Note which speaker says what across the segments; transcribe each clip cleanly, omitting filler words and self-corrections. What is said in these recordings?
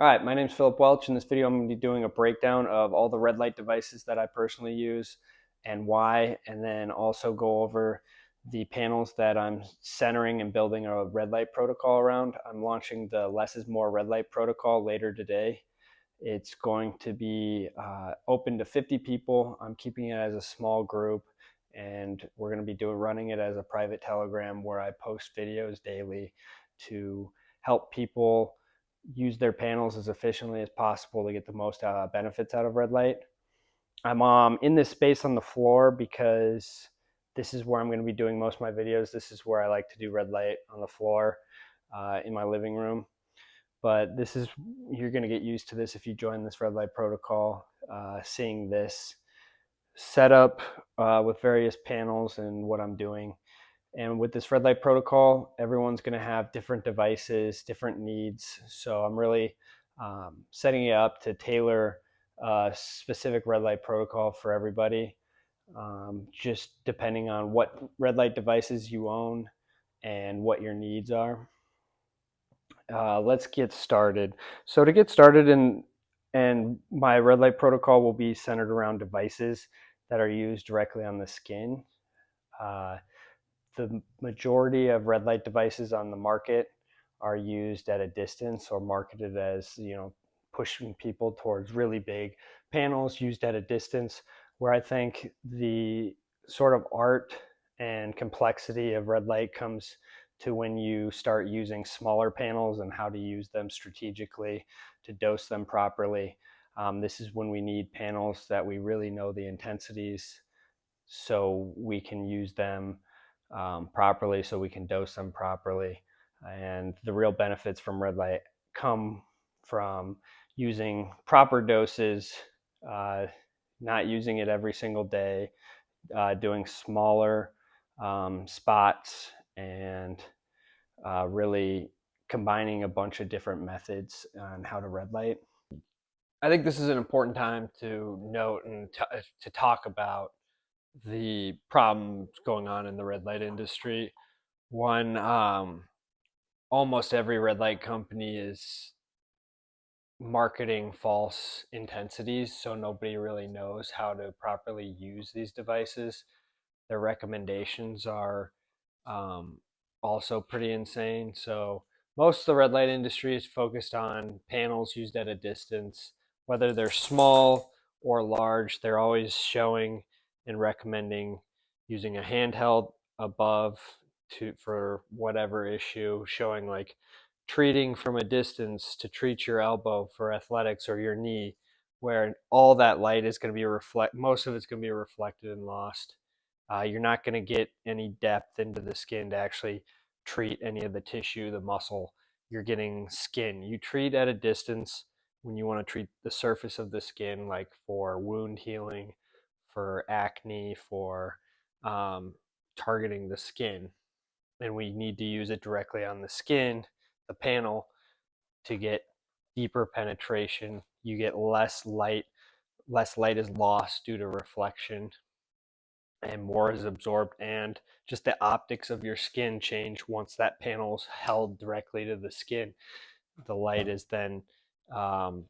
Speaker 1: All right, my name is Philip Welch. In this video, I'm going to be doing a breakdown of all the red light devices that I personally use and why, and then also go over the panels that I'm centering and building a red light protocol around. I'm launching the less is more red light protocol later today. It's going to be open to 50 people. I'm keeping it as a small group, and we're going to be running it as a private Telegram where I post videos daily to help people use their panels as efficiently as possible to get the most benefits out of red light. I'm in this space on the floor because this is where I'm going to be doing most of my videos. This is where I like to do red light on the floor in my living room. But this is, you're going to get used to this if you join this red light protocol, seeing this setup with various panels and what I'm doing. And with this red light protocol, everyone's going to have different devices, different needs. So I'm really setting it up to tailor a specific red light protocol for everybody, just depending on what red light devices you own and what your needs are. Let's get started. So to get started, and my red light protocol will be centered around devices that are used directly on the skin. Uh, the majority of red light devices on the market are used at a distance or marketed as, pushing people towards really big panels used at a distance, where I think the sort of art and complexity of red light comes to when you start using smaller panels and how to use them strategically to dose them properly. This is when we need panels that we really know the intensities so we can use them properly, so we can dose them properly. And the real benefits from red light come from using proper doses, uh, not using it every single day, doing smaller spots, and really combining a bunch of different methods on how to red light. I think this is an important time to note and to talk about the problems going on in the red light industry. One, almost every red light company is marketing false intensities, so nobody really knows how to properly use these devices. Their recommendations are um, also pretty insane. So most of the red light industry is focused on panels used at a distance, whether they're small or large. They're always showing and recommending using a handheld above for whatever issue, showing like treating from a distance to treat your elbow for athletics or your knee, where all that light is going to be most of it's going to be reflected and lost. You're not going to get any depth into the skin to actually treat any of the tissue, the muscle. You're getting skin. You treat at a distance when you want to treat the surface of the skin, like for wound healing, for acne, for um, targeting the skin. And we need to use it directly on the skin, the panel, to get deeper penetration. You get less light is lost due to reflection, and more is absorbed, and just the optics of your skin change once that panel is held directly to the skin. The light is then um,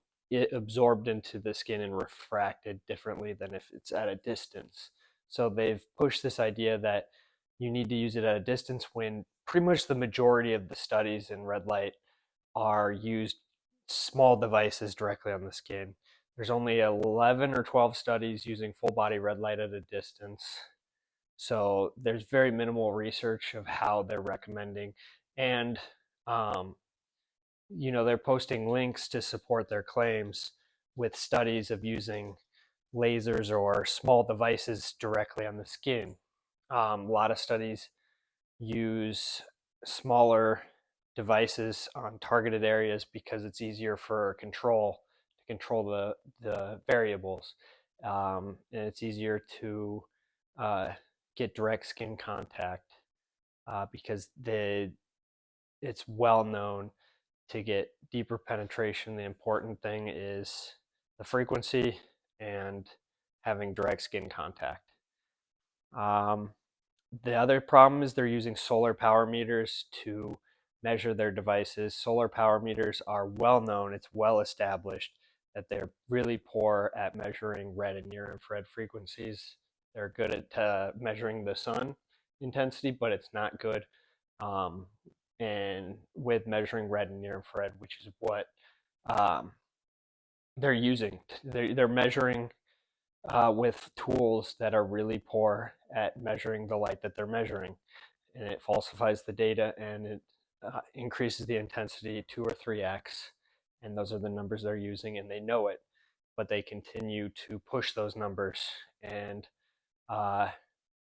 Speaker 1: absorbed into the skin and refracted differently than if it's at a distance. So they've pushed this idea that you need to use it at a distance, when pretty much the majority of the studies in red light are used small devices directly on the skin. There's only 11 or 12 studies using full body red light at a distance. So there's very minimal research of how they're recommending. And, um, they're posting links to support their claims with studies of using lasers or small devices directly on the skin. A lot of studies use smaller devices on targeted areas because it's easier for to control the variables, and it's easier to uh, get direct skin contact because it's well known to get deeper penetration. The important thing is the frequency and having direct skin contact. Um, the other problem is they're using solar power meters to measure their devices. Solar power meters are well known, it's well established that they're really poor at measuring red and near infrared frequencies. They're good at measuring the sun intensity, but it's not good um, and with measuring red and near infrared, which is what um, they're using. They're measuring with tools that are really poor at measuring the light that they're measuring, and it falsifies the data and it increases the intensity 2 or 3x, and those are the numbers they're using, and they know it, but they continue to push those numbers, and uh,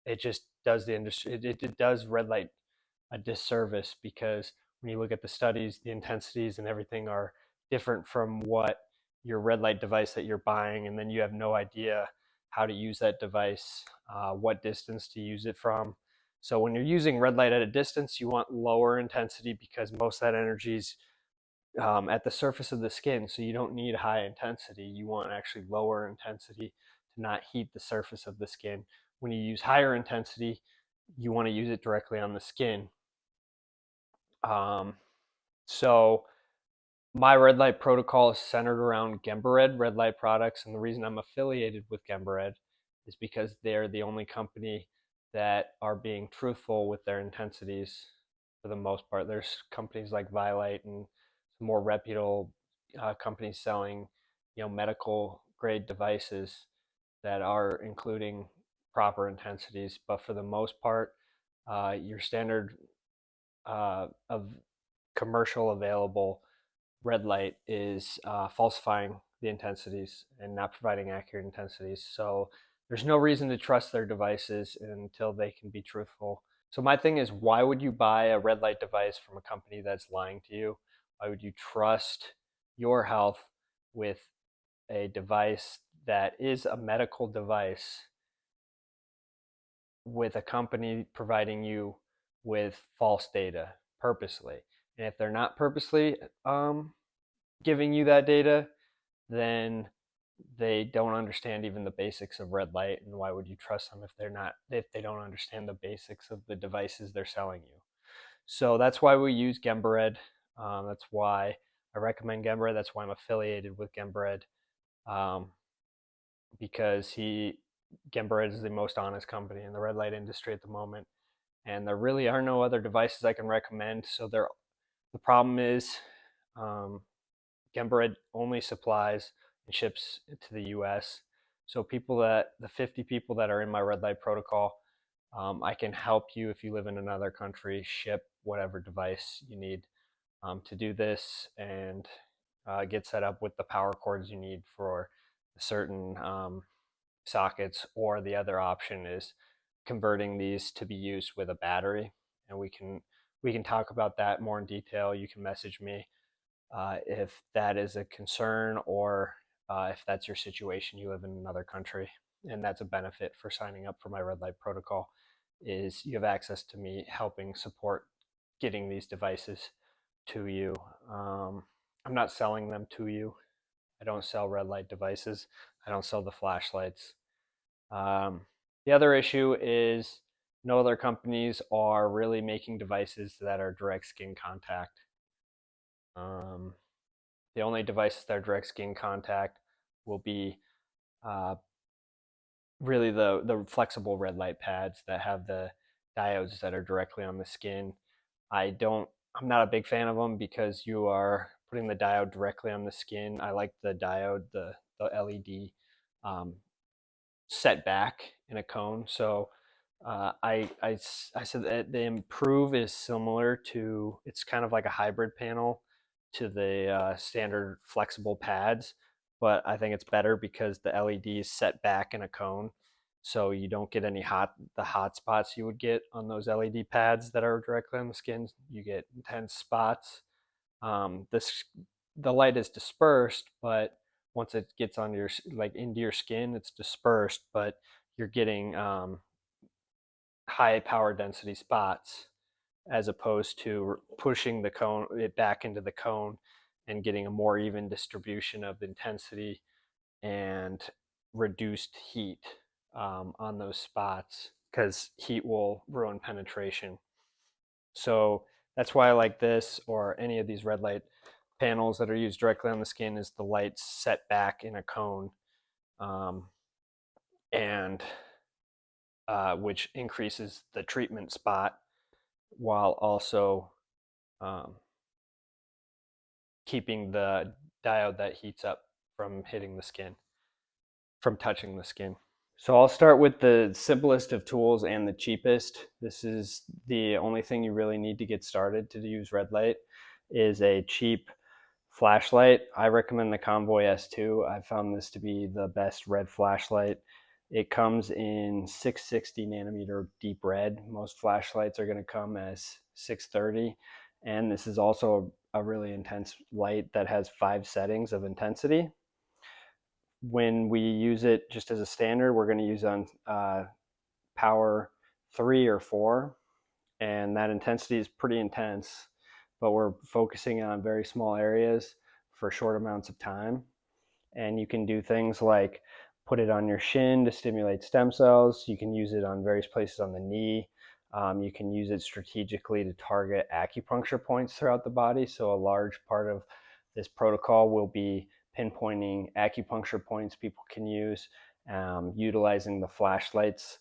Speaker 1: it just does the industry. It does red light a disservice because when you look at the studies, the intensities and everything are different from what your red light device that you're buying, and then you have no idea how to use that device, what distance to use it from. So when you're using red light at a distance, you want lower intensity because most of that energy is at the surface of the skin. So you don't need high intensity. You want actually lower intensity to not heat the surface of the skin. When you use higher intensity, you want to use it directly on the skin. Um, so my red light protocol is centered around Gembared red light products, and the reason I'm affiliated with Gembared is because they're the only company that are being truthful with their intensities for the most part. There's companies like Violite and some more reputable companies selling, medical grade devices that are including proper intensities, but for the most part, your standard of commercial available red light is falsifying the intensities and not providing accurate intensities. So there's no reason to trust their devices until they can be truthful. So my thing is, why would you buy a red light device from a company that's lying to you? Why would you trust your health with a device that is a medical device with a company providing you with false data purposely? And if they're not purposely giving you that data, then they don't understand even the basics of red light. And why would you trust them if they don't understand the basics of the devices they're selling you? So that's why we use Gembared. That's why I recommend Gembared. That's why I'm affiliated with Gembared, um, because Gembared is the most honest company in the red light industry at the moment, and there really are no other devices I can recommend. So the problem is, um, Gembared only supplies and ships to the U.S. So the 50 people that are in my red light protocol, I can help you if you live in another country ship whatever device you need to do this, and get set up with the power cords you need for certain sockets. Or the other option is converting these to be used with a battery, and we can talk about that more in detail. You can message me if that is a concern, or if that's your situation, you live in another country, and that's a benefit for signing up for my red light protocol, is you have access to me helping support getting these devices to you. I'm not selling them to you. I don't sell red light devices. I don't sell the flashlights. um, the other issue is no other companies are really making devices that are direct skin contact. um, The only devices that are direct skin contact will be uh, really the flexible red light pads that have the diodes that are directly on the skin. I'm not a big fan of them because you are putting the diode directly on the skin. I like the diode, the LED, um, set back in a cone. So I said that the Improve is similar to, it's kind of like a hybrid panel to the standard flexible pads, but I think it's better because the LED is set back in a cone, so you don't get the hot spots you would get on those LED pads that are directly on the skin. You get intense spots. This The light is dispersed, but once it gets on your, like, into your skin, it's dispersed, but you're getting high power density spots, as opposed to pushing it back into the cone and getting a more even distribution of intensity and reduced heat on those spots, because heat will ruin penetration. So That's why I like this or any of these red light panels that are used directly on the skin, is the light's set back in a cone, um, and which increases the treatment spot while also um, keeping the diode that heats up from hitting the skin, from touching the skin. So I'll start with the simplest of tools and the cheapest. This is the only thing you really need to get started to use red light, is a cheap flashlight. I recommend the Convoy S2. I found this to be the best red flashlight. It comes in 660 nanometer deep red. Most flashlights are going to come as 630. And this is also a really intense light that has 5 settings of intensity. When we use it just as a standard, we're going to use on power 3 or 4. And that intensity is pretty intense, but we're focusing on very small areas for short amounts of time. And you can do things like put it on your shin to stimulate stem cells. You can use it on various places on the knee. You can use it strategically to target acupuncture points throughout the body. So a large part of this protocol will be pinpointing acupuncture points people can use, utilizing the flashlights.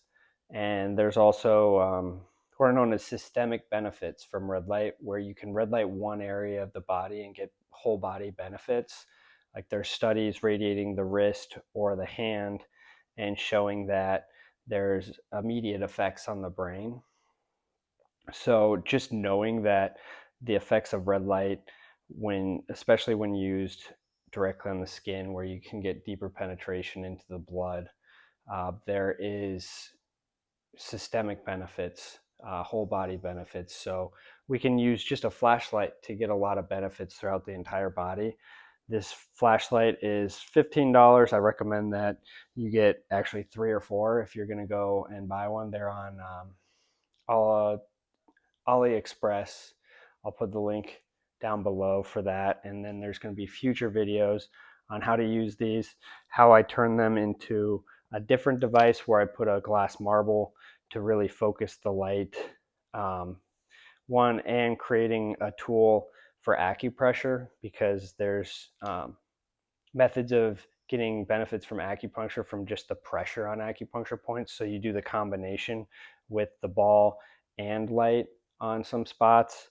Speaker 1: And there's also what are known as systemic benefits from red light, where you can red light one area of the body and get whole body benefits. Like there's studies radiating the wrist or the hand and showing that there's immediate effects on the brain. So just knowing that the effects of red light, when especially when used directly on the skin, where you can get deeper penetration into the blood, there is systemic benefits, whole body benefits. So we can use just a flashlight to get a lot of benefits throughout the entire body. This flashlight is $15. I recommend that you get actually 3 or 4 if you're going to go and buy one. They're on AliExpress. I'll put the link down below for that. And then there's going to be future videos on how to use these, how I turn them into a different device where I put a glass marble to really focus the light. And creating a tool for acupressure, because there's methods of getting benefits from acupuncture from just the pressure on acupuncture points. So you do the combination with the ball and light on some spots.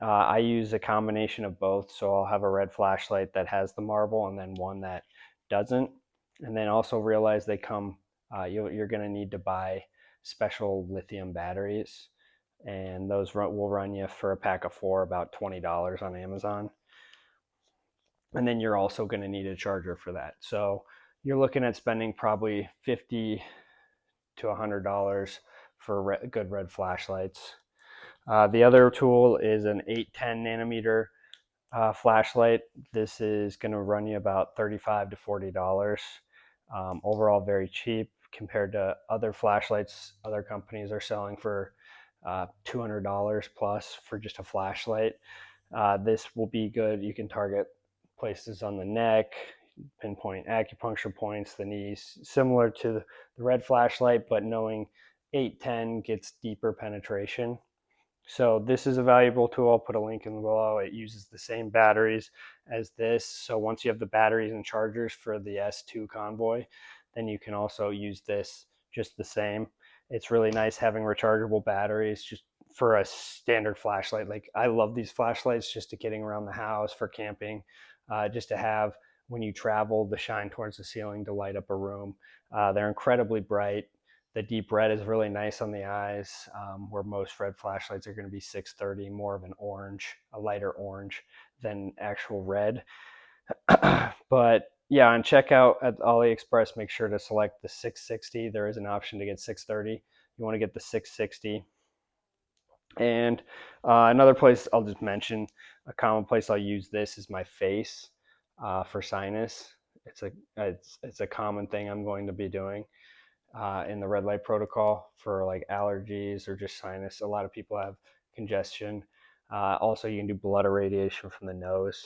Speaker 1: I use a combination of both. So I'll have a red flashlight that has the marble and then one that doesn't. And then also realize they come, you're going to need to buy special lithium batteries. And those will run you for a pack of 4 about $20 on Amazon. And then you're also going to need a charger for that. So you're looking at spending probably $50 to $100 for good red flashlights. The other tool is an 810 nanometer flashlight. This is going to run you about $35 to $40. Overall, very cheap compared to other flashlights other companies are selling for $200 plus for just a flashlight. This will be good. You can target places on the neck, pinpoint acupuncture points, the knees, similar to the red flashlight, but knowing 810 gets deeper penetration. So this is a valuable tool. I'll put a link in below. It uses the same batteries as this. So once you have the batteries and chargers for the S2 Convoy, then you can also use this just the same. It's really nice having rechargeable batteries just for a standard flashlight. Like I love these flashlights just to getting around the house, for camping, just to have when you travel the shine towards the ceiling to light up a room. They're incredibly bright. The deep red is really nice on the eyes, where most red flashlights are going to be 630, more of an orange, a lighter orange than actual red. But yeah, on checkout at AliExpress, make sure to select the 660. There is an option to get 630. You want to get the 660. And another place I'll just mention, a common place I'll use this is my face for sinus. It's a common thing I'm going to be doing in the red light protocol for like allergies or just sinus. A lot of people have congestion. Also, you can do blood irradiation from the nose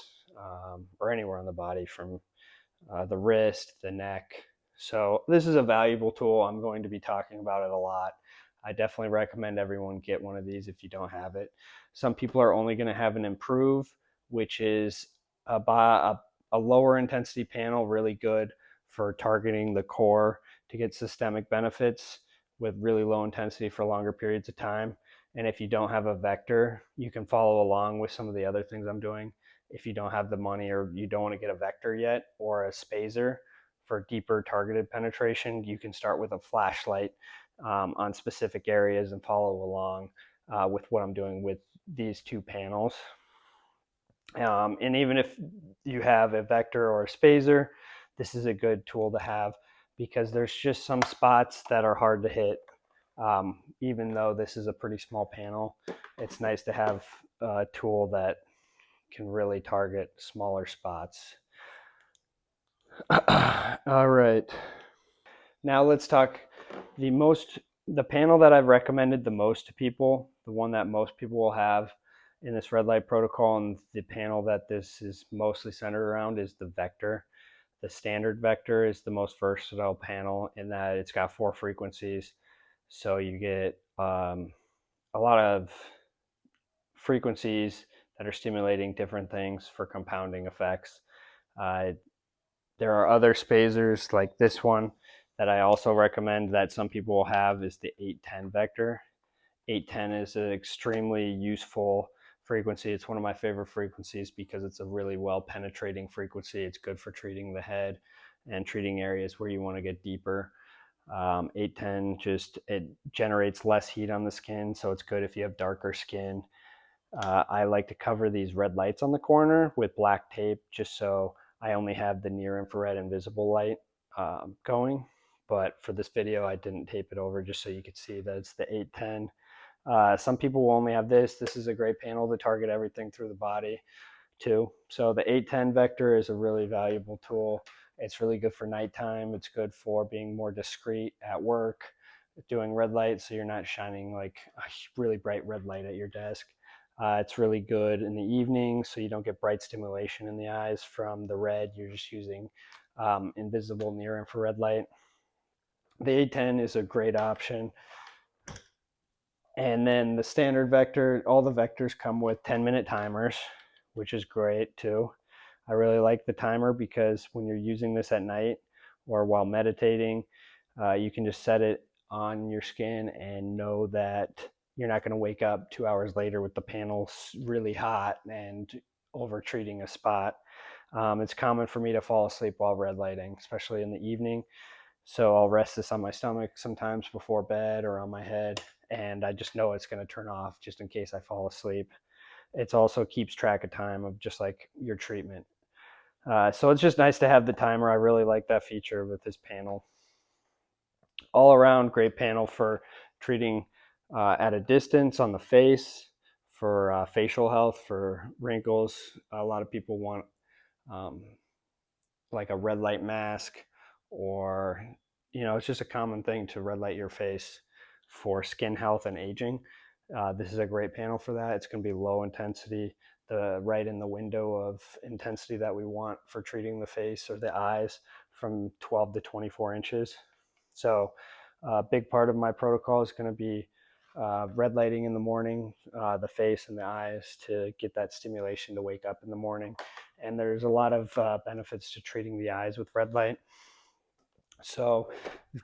Speaker 1: or anywhere on the body, from the wrist, the neck. So this is a valuable tool. I'm going to be talking about it a lot. I definitely recommend everyone get one of these if you don't have it. Some people are only going to have an improve, which is a lower intensity panel, really good for targeting the core to get systemic benefits with really low intensity for longer periods of time. And if you don't have a vector, you can follow along with some of the other things I'm doing. If you don't have the money or you don't want to get a vector yet or a spacer for deeper targeted penetration, you can start with a flashlight on specific areas and follow along with what I'm doing with these two panels. And even if you have a vector or a spacer, this is a good tool to have because there's just some spots that are hard to hit. Even though this is a pretty small panel, it's nice to have a tool that can really target smaller spots. All right. Now let's talk the panel that I've recommended the most to people, the one that most people will have in this red light protocol, and the panel that this is mostly centered around is the vector. The standard vector is the most versatile panel in that it's got 4 frequencies. So you get a lot of frequencies that are stimulating different things for compounding effects. There are other spacers like this one that I also recommend that some people will have is the 810 vector. 810 is an extremely useful frequency. It's one of my favorite frequencies because it's a really well penetrating frequency. It's good for treating the head and treating areas where you want to get deeper. 810 it generates less heat on the skin, so it's good if you have darker skin. I like to cover these red lights on the corner with black tape just so I only have the near infrared and visible light going. But for this video, I didn't tape it over just so you could see that it's the 810. Some people will only have this. This is a great panel to target everything through the body too. So the 810 vector is a really valuable tool. It's really good for nighttime. It's good for being more discreet at work, doing red light so you're not shining like a really bright red light at your desk. It's really good in the evening so you don't get bright stimulation in the eyes from the red. You're just using invisible near infrared light. The 810 is a great option. And then the standard vector, all the vectors come with 10-minute timers, which is great too. I really like the timer because when you're using this at night or while meditating, you can just set it on your skin and know that you're not going to wake up 2 hours later with the panels really hot and over treating a spot. It's common for me to fall asleep while red lighting, especially in the evening. So I'll rest this on my stomach sometimes before bed or on my head, and I just know it's going to turn off just in case I fall asleep. It also keeps track of time of just like your treatment. So it's just nice to have the timer. I really like that feature with this panel. All around great panel for treating at a distance on the face, for facial health, for wrinkles. A lot of people want like a red light mask, or it's just a common thing to red light your face for skin health and aging. This is a great panel for that. It's going to be low intensity, right in the window of intensity that we want for treating the face or the eyes, from 12 to 24 inches. So a big part of my protocol is going to be red lighting in the morning, the face and the eyes, to get that stimulation to wake up in the morning. And there's a lot of benefits to treating the eyes with red light. So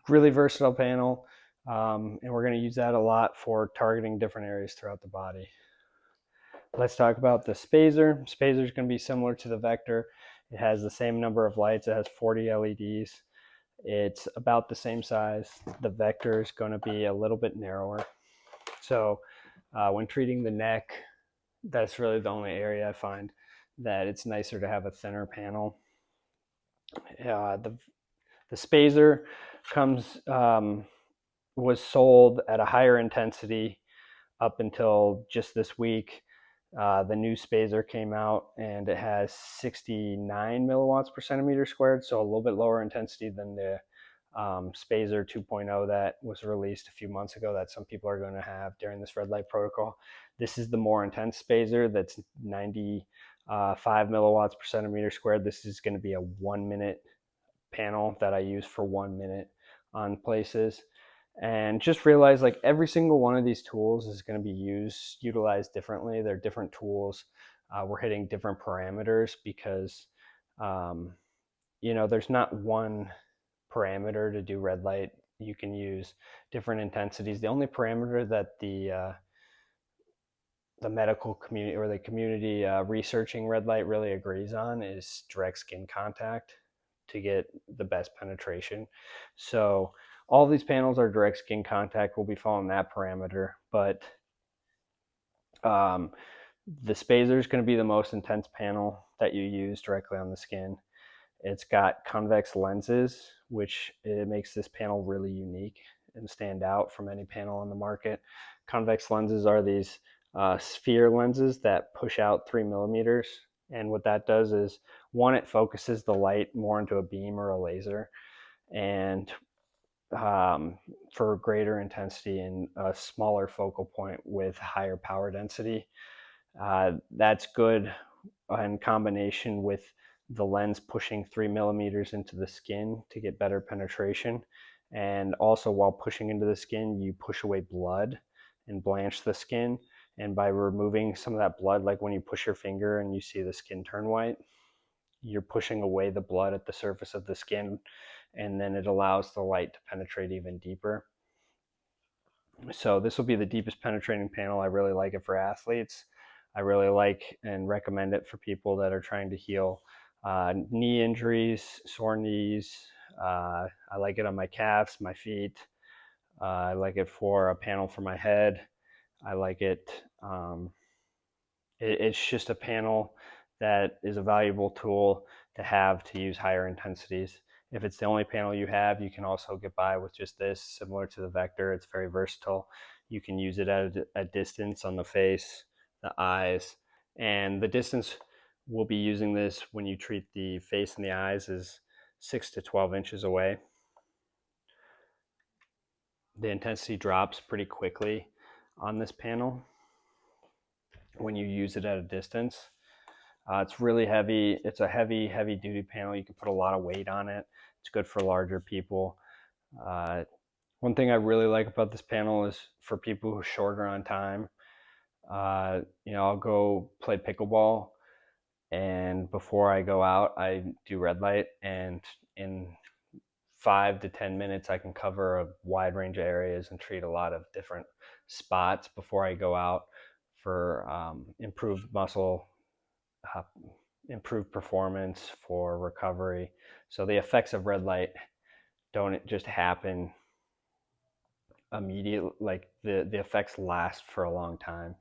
Speaker 1: really versatile panel, and we're going to use that a lot for targeting different areas throughout the body. Let's talk about the spacer. Spacer is going to be similar to the vector. It has the same number of lights. It has 40 LEDs. It's about the same size. The vector is going to be a little bit narrower. So when treating the neck, that's really the only area I find that it's nicer to have a thinner panel. The spacer was sold at a higher intensity up until just this week. The new spacer came out and it has 69 milliwatts per centimeter squared, so a little bit lower intensity than the spacer 2.0 that was released a few months ago that some people are going to have during this red light protocol. This is the more intense spacer that's 95 milliwatts per centimeter squared. This is going to be a 1 minute panel that I use for 1 minute on places. And just realize like every single one of these tools is going to be utilized differently. They're different tools. We're hitting different parameters because um, there's not one parameter to do red light. You can use different intensities. The only parameter that the medical community or the community researching red light really agrees on is direct skin contact to get the best penetration. So all these panels are direct skin contact. We'll be following that parameter, but um, the spacer is going to be the most intense panel that you use directly on the skin. It's got convex lenses, which it makes this panel really unique and stand out from any panel on the market. Convex lenses are these sphere lenses that push out 3 millimeters. And what that does is, one, it focuses the light more into a beam or a laser, and for greater intensity and a smaller focal point with higher power density. That's good in combination with the lens pushing 3 millimeters into the skin to get better penetration. And also, while pushing into the skin, you push away blood and blanch the skin. And by removing some of that blood, like when you push your finger and you see the skin turn white, you're pushing away the blood at the surface of the skin, and then it allows the light to penetrate even deeper. So this will be the deepest penetrating panel. I really like it for athletes. I really like and recommend it for people that are trying to heal knee injuries, sore knees. I like it on my calves, my feet. I like it for a panel for my head. I like it. It's just a panel that is a valuable tool to have to use higher intensities. If it's the only panel you have, you can also get by with just this, similar to the Vector. It's very versatile. You can use it at a distance on the face, the eyes, and the distance we'll be using this when you treat the face and the eyes is 6 to 12 inches away. The intensity drops pretty quickly on this panel when you use it at a distance. It's really heavy. It's a heavy duty panel. You can put a lot of weight on it. It's good for larger people. One thing I really like about this panel is for people who are shorter on time. I'll go play pickleball, and before I go out, I do red light, and in 5 to 10 minutes, I can cover a wide range of areas and treat a lot of different spots before I go out for improved muscle, uh, improved performance, for recovery. So the effects of red light don't just happen immediately. Like the effects last for a long time.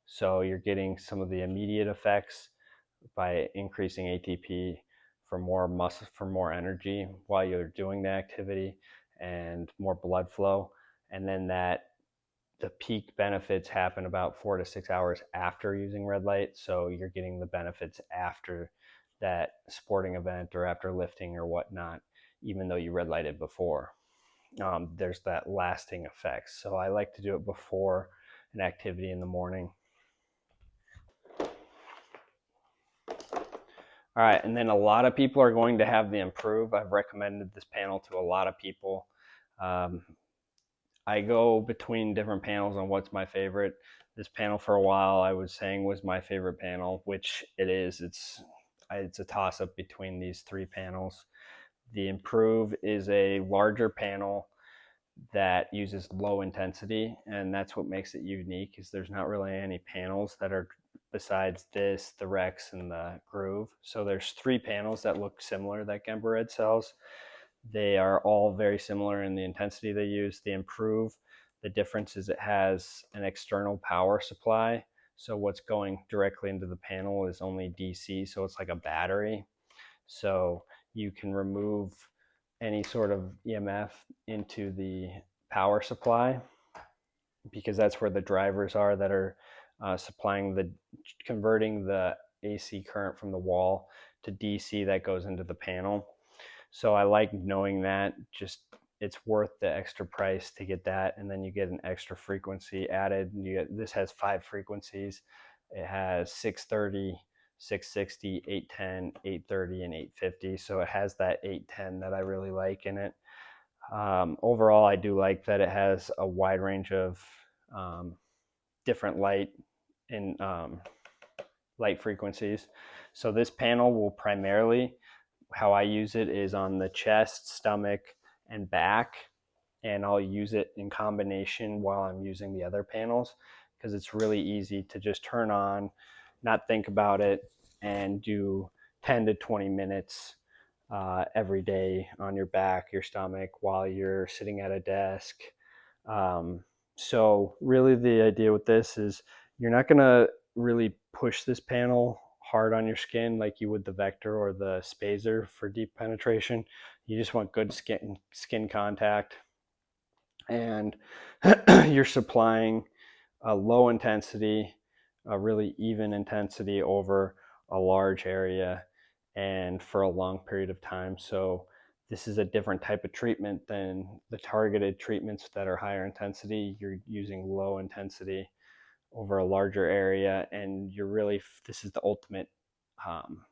Speaker 1: So you're getting some of the immediate effects by increasing ATP for more muscle, for more energy while you're doing the activity and more blood flow. And then the peak benefits happen about 4 to 6 hours after using red light. So you're getting the benefits after that sporting event or after lifting or whatnot, even though you red lighted before. There's that lasting effect. So I like to do it before an activity in the morning. All right, and then a lot of people are going to have the Improve. I've recommended this panel to a lot of people. I go between different panels on what's my favorite. This panel for a while I was saying was my favorite panel, which it is. It's a toss-up between these three panels. The Improve is a larger panel that uses low intensity, and that's what makes it unique, is there's not really any panels that are besides this, the Rex, and the Groove. So there's three panels that look similar that Gembared sells. They are all very similar in the intensity they use. The Improve, the difference is it has an external power supply. So what's going directly into the panel is only DC, so it's like a battery. So you can remove any sort of EMF into the power supply, because that's where the drivers are that are converting the AC current from the wall to DC that goes into the panel. So I like knowing that. Just it's worth the extra price to get that, and then you get an extra frequency added. This has 5 frequencies. It has 630, 660, 810, 830, and 850. So it has that 810 that I really like in it. Overall, I do like that it has a wide range of um, different and light frequencies. So this panel will primarily, how I use it is on the chest, stomach, and back. And I'll use it in combination while I'm using the other panels because it's really easy to just turn on, not think about it, and do 10 to 20 minutes every day on your back, your stomach, while you're sitting at a desk. Um, so, really, the idea with this is you're not going to really push this panel hard on your skin like you would the Vector or the Spazer for deep penetration. You just want good skin contact, and you're supplying a low intensity, a really even intensity over a large area and for a long period of time. So this is a different type of treatment than the targeted treatments that are higher intensity. You're using low intensity over a larger area, and this is the ultimate um,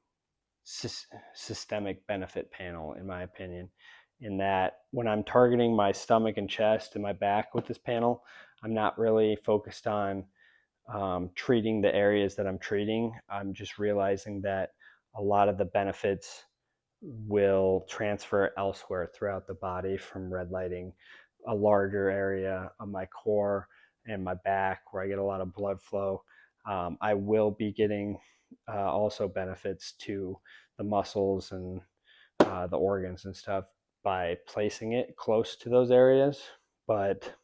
Speaker 1: systemic benefit panel, in my opinion, in that when I'm targeting my stomach and chest and my back with this panel, I'm not really focused on treating the areas that I'm treating. I'm just realizing that a lot of the benefits will transfer elsewhere throughout the body from red lighting a larger area of my core and my back where I get a lot of blood flow. I will be getting also benefits to the muscles and the organs and stuff by placing it close to those areas. But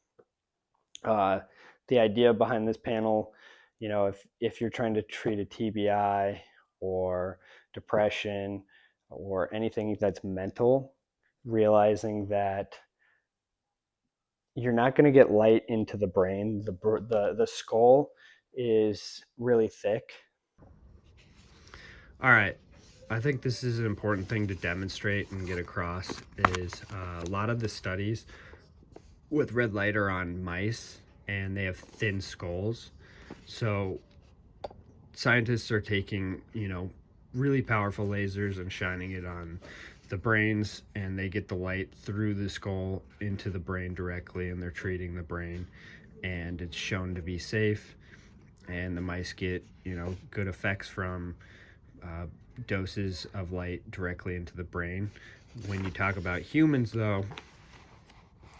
Speaker 1: the idea behind this panel, if you're trying to treat a TBI or depression or anything that's mental, realizing that you're not going to get light into the brain. The skull is really thick.
Speaker 2: All right. I think this is an important thing to demonstrate and get across is a lot of the studies with red light are on mice and they have thin skulls. So scientists are taking, really powerful lasers and shining it on the brains, and they get the light through the skull into the brain directly, and they're treating the brain, and it's shown to be safe, and the mice get, good effects from uh, doses of light directly into the brain. When you talk about humans, though,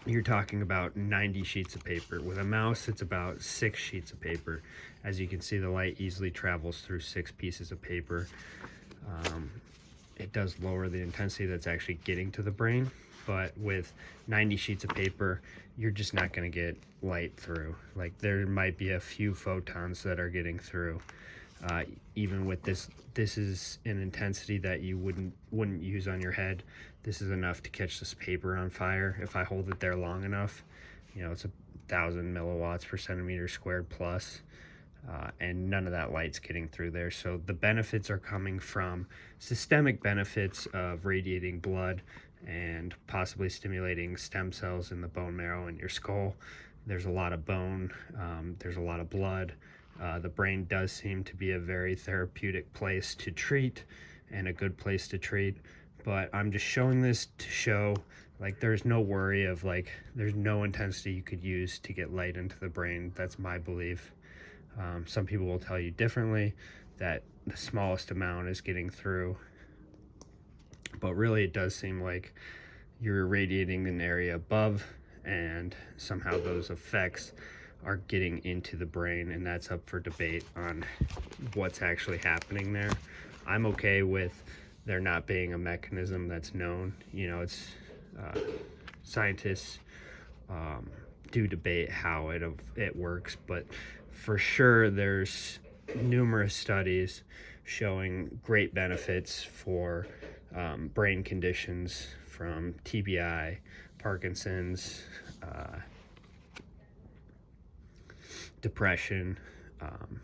Speaker 2: you're talking about 90 sheets of paper. With a mouse, it's about 6 sheets of paper. As you can see, the light easily travels through 6 pieces of paper. Um, it does lower the intensity that's actually getting to the brain, but with 90 sheets of paper, you're just not going to get light through. Like, there might be a few photons that are getting through. Even with this is an intensity that you wouldn't use on your head. This is enough to catch this paper on fire if I hold it there long enough. It's 1,000 milliwatts per centimeter squared plus, and none of that light's getting through there. So the benefits are coming from systemic benefits of radiating blood and possibly stimulating stem cells in the bone marrow in your skull. There's a lot of bone, there's a lot of blood. The brain does seem to be a very therapeutic place to treat and a good place to treat. But I'm just showing this to show, like, there's no worry of, like, there's no intensity you could use to get light into the brain. That's my belief. Some people will tell you differently, that the smallest amount is getting through. But really, it does seem like you're irradiating an area above, and somehow those effects are getting into the brain, and that's up for debate on what's actually happening there. I'm okay with there not being a mechanism that's known. It's scientists do debate how it works, but for sure there's numerous studies showing great benefits for brain conditions from TBI, Parkinson's, depression. Um,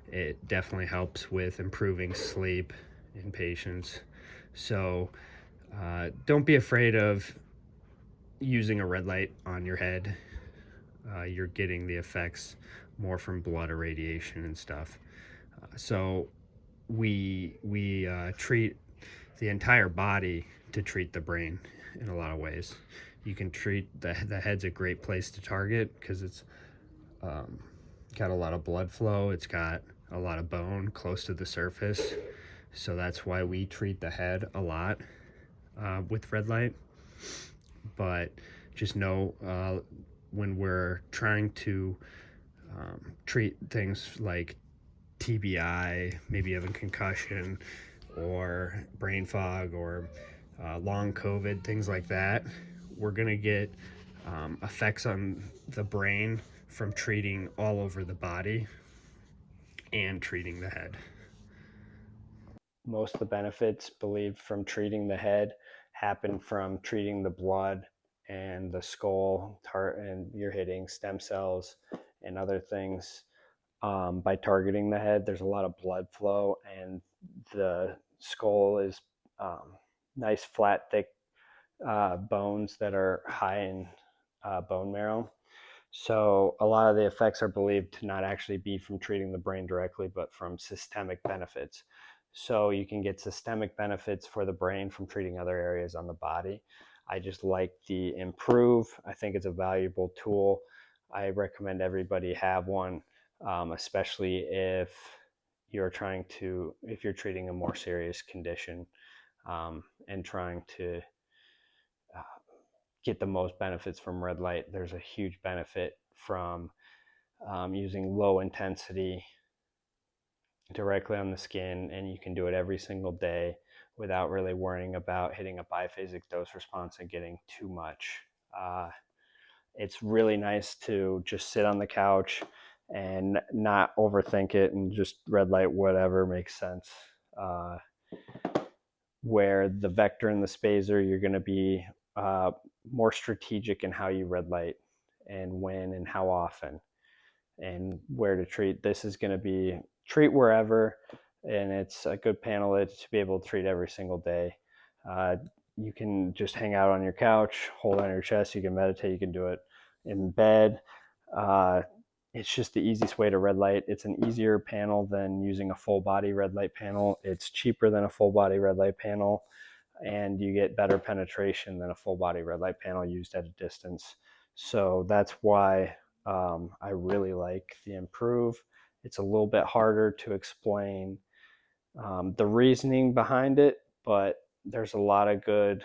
Speaker 2: it definitely helps with improving sleep in patients. So don't be afraid of using a red light on your head. You're getting the effects more from blood irradiation and stuff. So we treat the entire body to treat the brain in a lot of ways. You can treat the head's a great place to target because it's got a lot of blood flow. It's got a lot of bone close to the surface. So that's why we treat the head a lot with red light. But just know when we're trying to treat things like TBI, maybe having concussion or brain fog or long COVID, things like that, we're going to get effects on the brain from treating all over the body and treating the head.
Speaker 1: Most of the benefits believed from treating the head happen from treating the blood and the skull, and you're hitting stem cells and other things. By targeting the head, there's a lot of blood flow, and the skull is nice, flat, thick bones that are high in bone marrow. So a lot of the effects are believed to not actually be from treating the brain directly, but from systemic benefits. So you can get systemic benefits for the brain from treating other areas on the body. I just like the Improve. I think it's a valuable tool. I recommend everybody have one, especially if if you're treating a more serious condition, and trying to uh, get the most benefits from red light. There's a huge benefit from using low intensity directly on the skin, and you can do it every single day without really worrying about hitting a biphasic dose response and getting too much. It's really nice to just sit on the couch and not overthink it and just red light whatever makes sense. Uh, where the vector and the spacer, you're going to be more strategic in how you red light and when and how often and where to treat. This is going to be treat wherever, and it's a good panel to be able to treat every single day. You can just hang out on your couch, hold on your chest. You can meditate. You can do it in bed. Uh, it's just the easiest way to red light. It's an easier panel than using a full body red light panel. It's cheaper than a full body red light panel, and you get better penetration than a full body red light panel used at a distance. So that's why I really like the Improve. It's a little bit harder to explain the reasoning behind it, but there's a lot of good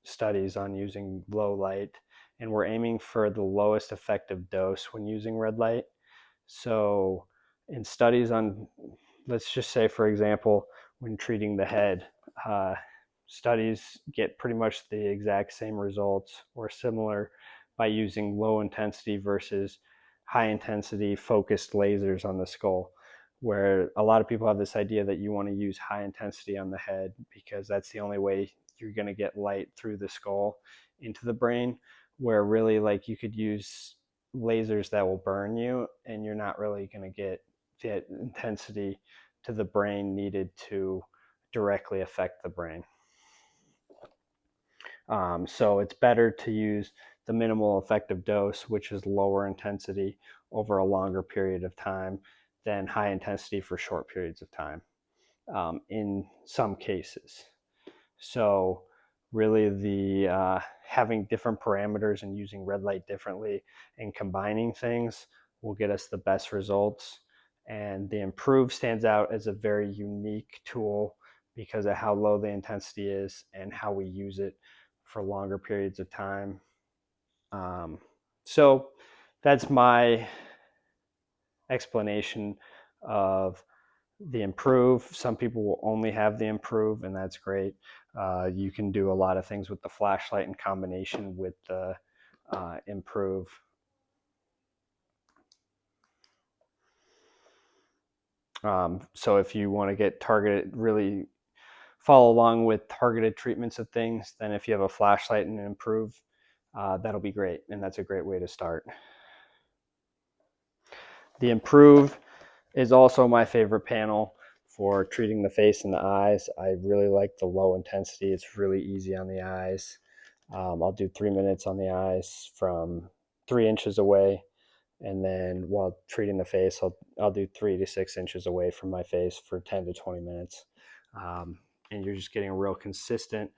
Speaker 1: studies on using low light, and we're aiming for the lowest effective dose when using red light. So, in studies on, let's just say, for example, when treating the head, uh, studies get pretty much the exact same results or similar by using low intensity versus high intensity focused lasers on the skull. Where a lot of people have this idea that you want to use high intensity on the head because that's the only way you're going to get light through the skull into the brain, where really like you could use lasers that will burn you and you're not really going to get the intensity to the brain needed to directly affect the brain. So it's better to use the minimal effective dose, which is lower intensity over a longer period of time than high intensity for short periods of time, in some cases. So really the having different parameters and using red light differently and combining things will get us the best results. And the Improve stands out as a very unique tool because of how low the intensity is and how we use it for longer periods of time. Um, so that's my explanation of the Improve. Some people will only have the Improve, and that's great. You can do a lot of things with the flashlight in combination with the Improve. So if you want to get targeted, really follow along with targeted treatments of things, then if you have a flashlight and an Improve, that'll be great, and that's a great way to start. The Improve is also my favorite panel for treating the face and the eyes. I really like the low intensity. It's really easy on the eyes. I'll do 3 minutes on the eyes from 3 inches away. And then while treating the face, I'll do 3 to 6 inches away from my face for 10 to 20 minutes. And you're just getting a real consistent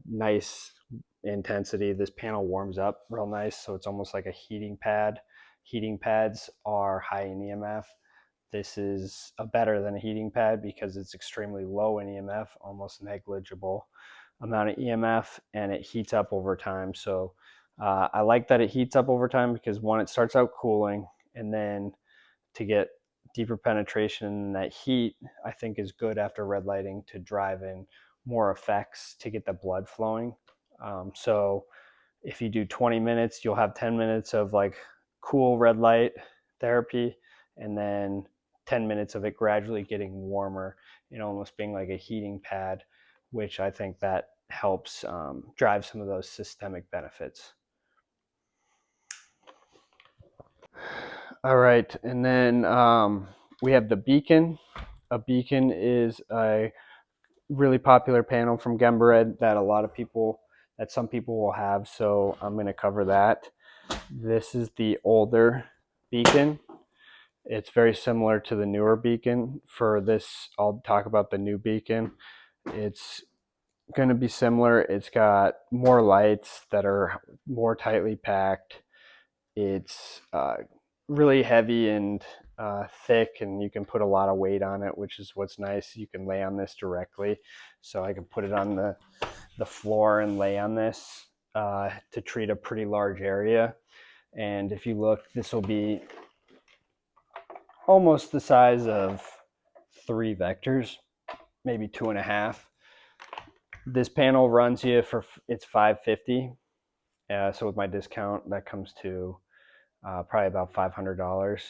Speaker 1: nice intensity. This panel warms up real nice, so it's almost like a heating pad. Heating pads are high in EMF. This is a better than a heating pad because it's extremely low in EMF, almost negligible amount of EMF, and it heats up over time. So I like that it heats up over time because one, it starts out cooling, and then to get deeper penetration in that heat, I think is good after red lighting to drive in more effects to get the blood flowing. So if you do 20 minutes, you'll have 10 minutes of like cool red light therapy, and then 10 minutes of it gradually getting warmer and almost being like a heating pad, which I think that helps drive some of those systemic benefits. All right, and then we have the beacon. A beacon is a really popular panel from Gembared that some people will have. So I'm going to cover that. This is the older beacon. It's very similar to the newer beacon. For this, I'll talk about the new beacon. It's going to be similar. It's got more lights that are more tightly packed. It's really heavy and thick, and you can put a lot of weight on it, which is what's nice. You can lay on this directly. So I can put it on the floor and lay on this to treat a pretty large area. And if you look, this will be almost the size of 3 vectors, maybe 2.5. This panel runs you for, it's $550. So with my discount, that comes to probably about $500.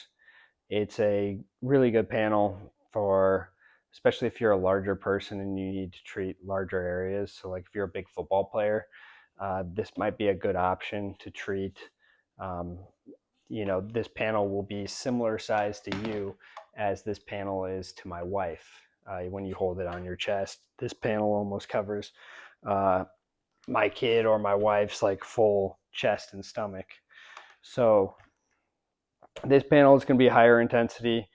Speaker 1: It's a really good panel for, especially if you're a larger person and you need to treat larger areas. So like if you're a big football player, this might be a good option to treat. Um, this panel will be similar size to you as this panel is to my wife. When you hold it on your chest, this panel almost covers my kid or my wife's like full chest and stomach. So this panel is going to be higher intensity,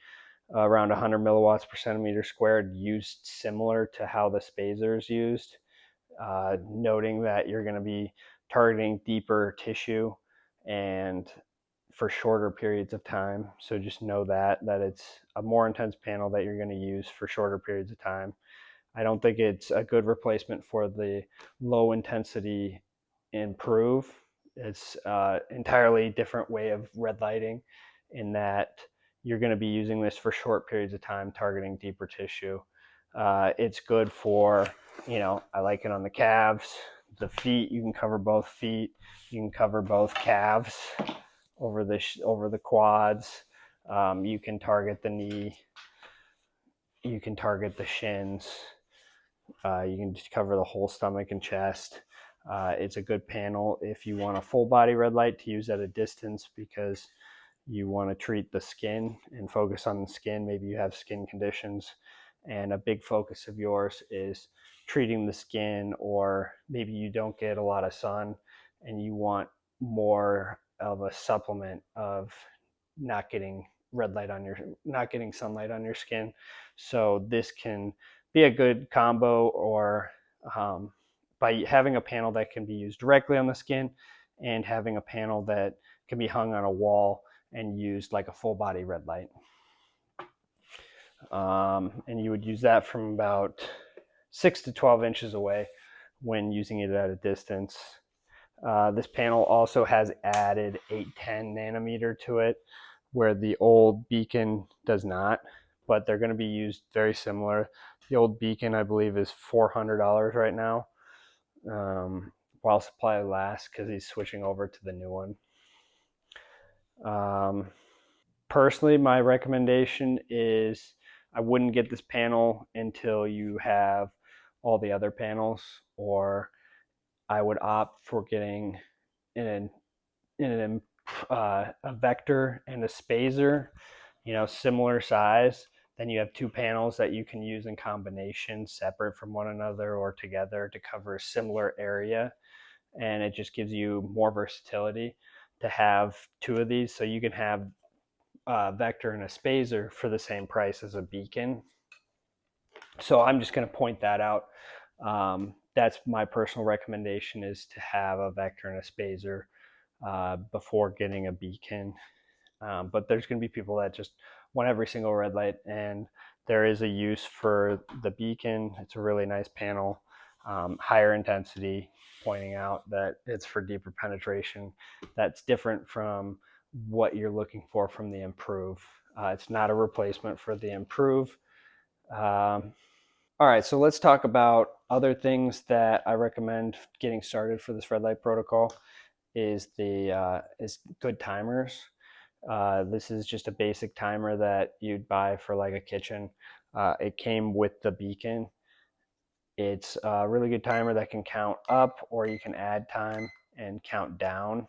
Speaker 1: around 100 milliwatts per centimeter squared, used similar to how the spacer is used, noting that you're going to be targeting deeper tissue and for shorter periods of time. So just know that it's a more intense panel that you're going to use for shorter periods of time. I don't think it's a good replacement for the low intensity improve. It's entirely different way of red lighting in that you're going to be using this for short periods of time, targeting deeper tissue. It's good for, I like it on the calves, the feet. You can cover both feet. You can cover both calves over the quads. You can target the knee. You can target the shins. You can just cover the whole stomach and chest. It's a good panel if you want a full body red light to use at a distance because you want to treat the skin and focus on the skin. Maybe you have skin conditions and a big focus of yours is treating the skin, or maybe you don't get a lot of sun and you want more of a supplement of not getting not getting sunlight on your skin. So this can be a good combo, or by having a panel that can be used directly on the skin and having a panel that can be hung on a wall and used like a full body red light. And you would use that from about 6 to 12 inches away when using it at a distance. This panel also has added 810 nanometer to it, where the old beacon does not, but they're going to be used very similar. The old beacon, I believe, is $400 right now, while supply lasts, because he's switching over to the new one. Personally, my recommendation is I wouldn't get this panel until you have all the other panels, or I would opt for getting an a vector and a spacer, similar size. Then you have 2 panels that you can use in combination, separate from one another or together to cover a similar area. And it just gives you more versatility to have 2 of these. So you can have a vector and a spacer for the same price as a beacon. So I'm just going to point that out. that's my personal recommendation, is to have a vector and a spacer before getting a beacon. But there's going to be people that just want every single red light, and there is a use for the beacon. It's a really nice panel, higher intensity, pointing out that it's for deeper penetration. That's different from what you're looking for from the improve. It's not a replacement for the improve. All right, so let's talk about other things that I recommend getting started for this red light protocol. Is good timers. This is just a basic timer that you'd buy for like a kitchen. It came with the beacon. It's a really good timer that can count up, or you can add time and count down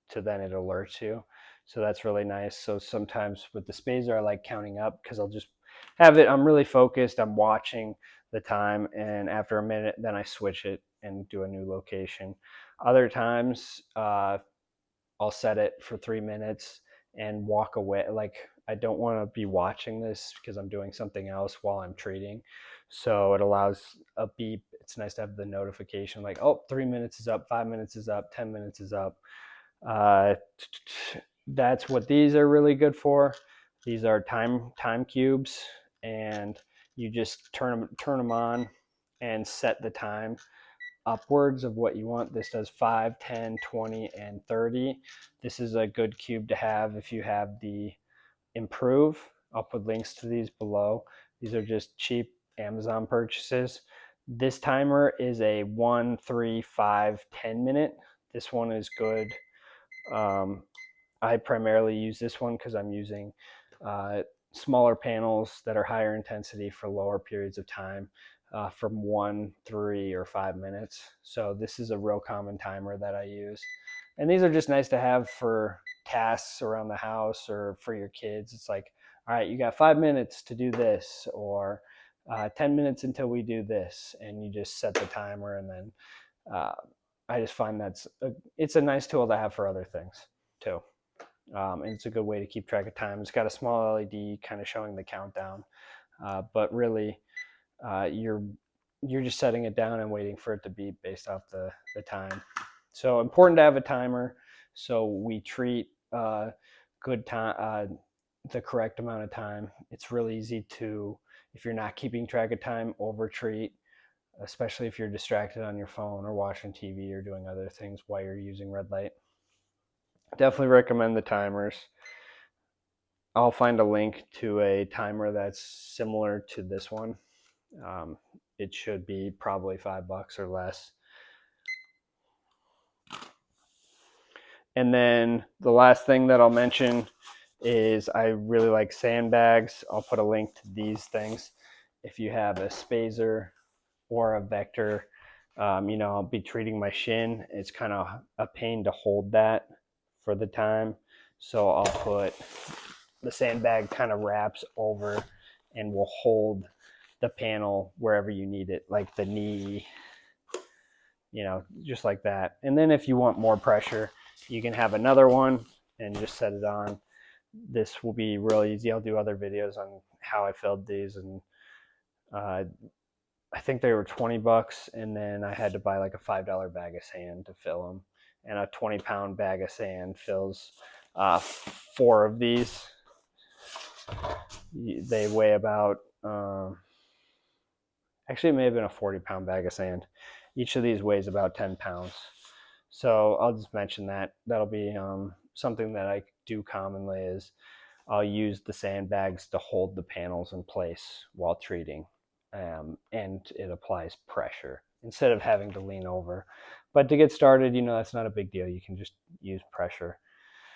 Speaker 1: to then it alerts you. So that's really nice. So sometimes with the spacer, I like counting up because I'll just have it. I'm really focused. I'm watching the time, and after a minute, then I switch it and do a new location. Other times, I'll set it for 3 minutes and walk away. Like, I don't want to be watching this because I'm doing something else while I'm treating. So it allows a beep. It's nice to have the notification like, oh, 3 minutes is up, 5 minutes is up, 10 minutes is up. Uh, that's what these are really good for. These are time cubes, and you just turn them on and set the time upwards of what you want. This does 5, 10, 20, and 30. This is a good cube to have if you have the improve. I'll put links to these below. These are just cheap Amazon purchases. This timer is a 1, 3, 5, 10 minute. This one is good. I primarily use this one because I'm using uh, smaller panels that are higher intensity for lower periods of time, from 1, 3, or 5 minutes. So this is a real common timer that I use. And these are just nice to have for tasks around the house or for your kids. It's like, all right, you got 5 minutes to do this, or 10 minutes until we do this. And you just set the timer, and then uh, I just find it's a nice tool to have for other things too. And it's a good way to keep track of time. It's got a small LED kind of showing the countdown, but really, you're just setting it down and waiting for it to beep based off the time. So important to have a timer. So we treat good time, the correct amount of time. It's really easy to, if you're not keeping track of time, over treat, especially if you're distracted on your phone or watching TV or doing other things while you're using red light. Definitely recommend the timers. I'll find a link to a timer that's similar to this one. Um, it should be probably $5 or less. And then the last thing that I'll mention is I really like sandbags. I'll put a link to these things. If you have a spacer or a vector, I'll be treating my shin. It's kind of a pain to hold that for the time. So I'll put the sandbag kind of wraps over and will hold the panel wherever you need it, like the knee, just like that. And then if you want more pressure, you can have another one and just set it on. This will be real easy. I'll do other videos on how I filled these, and I think they were $20, and then I had to buy like a $5 bag of sand to fill them, and a 20-pound bag of sand fills 4 of these. They weigh about, actually, it may have been a 40-pound bag of sand. Each of these weighs about 10 pounds. So I'll just mention that. That'll be something that I do commonly, is I'll use the sandbags to hold the panels in place while treating, and it applies pressure instead of having to lean over. But to get started, that's not a big deal. You can just use pressure.